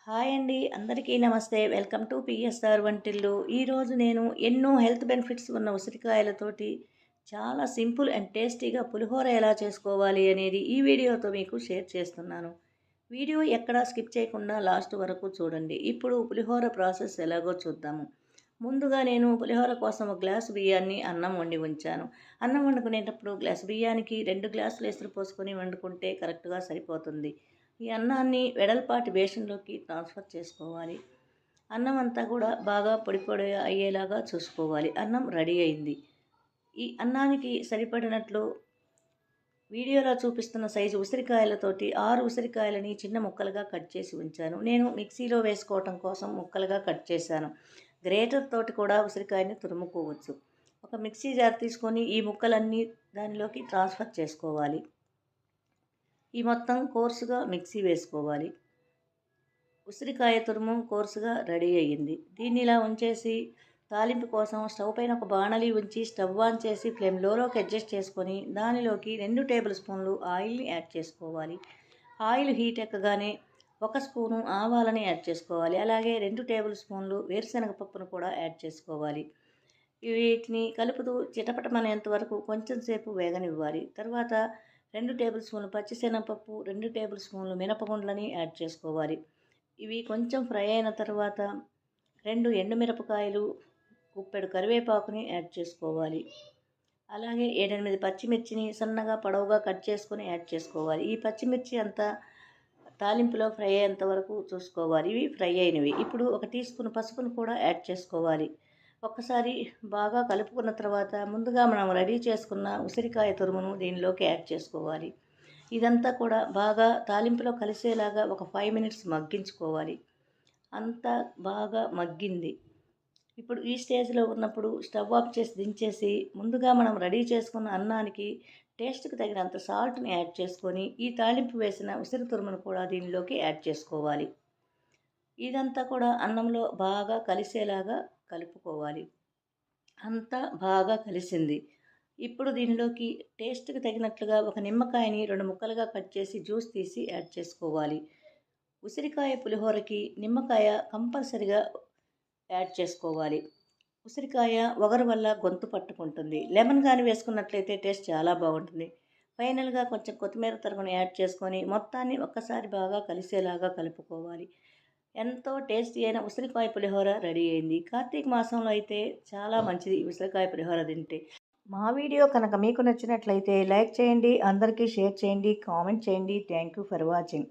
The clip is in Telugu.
హాయ్ అండి, అందరికీ నమస్తే. వెల్కమ్ టు పిఎస్ఆర్ వంటిల్లు. ఈరోజు నేను ఎన్నో హెల్త్ బెనిఫిట్స్ ఉన్న ఉసిరికాయలతోటి చాలా సింపుల్ అండ్ టేస్టీగా పులిహోర ఎలా చేసుకోవాలి అనేది ఈ వీడియోతో మీకు షేర్ చేస్తున్నాను. వీడియో ఎక్కడా స్కిప్ చేయకుండా లాస్ట్ వరకు చూడండి. ఇప్పుడు పులిహోర ప్రాసెస్ ఎలాగో చూద్దాము. ముందుగా నేను పులిహోర కోసం ఒక గ్లాసు బియ్యాన్ని అన్నం వండి ఉంచాను. అన్నం వండుకునేటప్పుడు గ్లాసు బియ్యానికి 2 గ్లాసులు ఎసురు పోసుకొని వండుకుంటే కరెక్ట్గా సరిపోతుంది. ఈ అన్నాన్ని వెడల్పాటి బేషన్లోకి ట్రాన్స్ఫర్ చేసుకోవాలి. అన్నం అంతా కూడా బాగా పొడి పొడి అయ్యేలాగా చూసుకోవాలి. అన్నం రెడీ అయింది. ఈ అన్నానికి సరిపడినట్లు వీడియోలో చూపిస్తున్న సైజు ఉసిరికాయలతోటి 6 ఉసిరికాయలని చిన్న ముక్కలుగా కట్ చేసి ఉంచాను. నేను మిక్సీలో వేసుకోవటం కోసం ముక్కలుగా కట్ చేశాను. గ్రేటర్ తోటి కూడా ఉసిరికాయని తురుముకోవచ్చు. ఒక మిక్సీ జార్ తీసుకొని ఈ ముక్కలన్నీ దానిలోకి ట్రాన్స్ఫర్ చేసుకోవాలి. ఈ మొత్తం కోర్సుగా మిక్సీ వేసుకోవాలి. ఉసిరికాయ తురుము కోర్సుగా రెడీ అయ్యింది. దీన్ని ఇలా ఉంచేసి తాలింపు కోసం స్టవ్ పైన ఒక బాణలి ఉంచి స్టవ్ ఆన్ చేసి ఫ్లేమ్ లోకి అడ్జస్ట్ చేసుకొని దానిలోకి 2 టేబుల్ స్పూన్లు ఆయిల్ని యాడ్ చేసుకోవాలి. ఆయిల్ హీట్ ఎక్కగానే 1 స్పూను ఆవాలని యాడ్ చేసుకోవాలి. అలాగే 2 టేబుల్ స్పూన్లు వేరుశనగ పప్పును కూడా యాడ్ చేసుకోవాలి. వీటిని కలుపుతూ చిటపటమనేంత వరకు కొంచెం సేపు వేగనివ్వాలి. తర్వాత 2 టేబుల్ స్పూన్లు పచ్చిశనగపప్పు, 2 టేబుల్ స్పూన్లు మినపగుండ్లని యాడ్ చేసుకోవాలి. ఇవి కొంచెం ఫ్రై అయిన తర్వాత 2 ఎండుమిరపకాయలు, గుప్పెడు కరివేపాకుని యాడ్ చేసుకోవాలి. అలాగే 7-8 పచ్చిమిర్చిని సన్నగా పొడవుగా కట్ చేసుకొని యాడ్ చేసుకోవాలి. ఈ పచ్చిమిర్చి అంతా తాలింపులో ఫ్రై అయ్యేంత వరకు చూసుకోవాలి. ఇవి ఫ్రై అయినవి. ఇప్పుడు 1 టీ స్పూన్ పసుపును కూడా యాడ్ చేసుకోవాలి. ఒక్కసారి బాగా కలుపుకున్న తర్వాత ముందుగా మనం రెడీ చేసుకున్న ఉసిరికాయ తురుమును దీనిలోకి యాడ్ చేసుకోవాలి. ఇదంతా కూడా బాగా తాలింపులో కలిసేలాగా ఒక 5 మినిట్స్ మగ్గించుకోవాలి. అంతా బాగా మగ్గింది. ఇప్పుడు ఈ స్టేజ్లో ఉన్నప్పుడు స్టవ్ ఆఫ్ చేసి దించేసి ముందుగా మనం రెడీ చేసుకున్న అన్నానికి టేస్ట్కి తగినంత సాల్ట్ని యాడ్ చేసుకొని ఈ తాలింపు వేసిన ఉసిరి తురుమును కూడా దీనిలోకి యాడ్ చేసుకోవాలి. ఇదంతా కూడా అన్నంలో బాగా కలిసేలాగా కలుపుకోవాలి. అంతా బాగా కలిసింది. ఇప్పుడు దీనిలోకి టేస్ట్కి తగినట్లుగా ఒక నిమ్మకాయని 2 ముక్కలుగా కట్ చేసి జ్యూస్ తీసి యాడ్ చేసుకోవాలి. ఉసిరికాయ పులిహోరకి నిమ్మకాయ కంపల్సరిగా యాడ్ చేసుకోవాలి. ఉసిరికాయ ఒగరు వల్ల గొంతు పట్టుకుంటుంది. లెమన్ కానీ వేసుకున్నట్లయితే టేస్ట్ చాలా బాగుంటుంది. ఫైనల్గా కొంచెం కొత్తిమీర తరుగును యాడ్ చేసుకొని మొత్తాన్ని ఒక్కసారి బాగా కలిసేలాగా కలుపుకోవాలి. ఎంతో టేస్టీ అయిన ఉసిరికాయ పులిహోర రెడీ అయింది. కార్తీక మాసంలో అయితే చాలా మంచిది ఉసిరికాయ పులిహోర తింటే. మా వీడియో కనుక మీకు నచ్చినట్లయితే లైక్ చేయండి, అందరికీ షేర్ చేయండి, కామెంట్ చేయండి. Thank you for watching.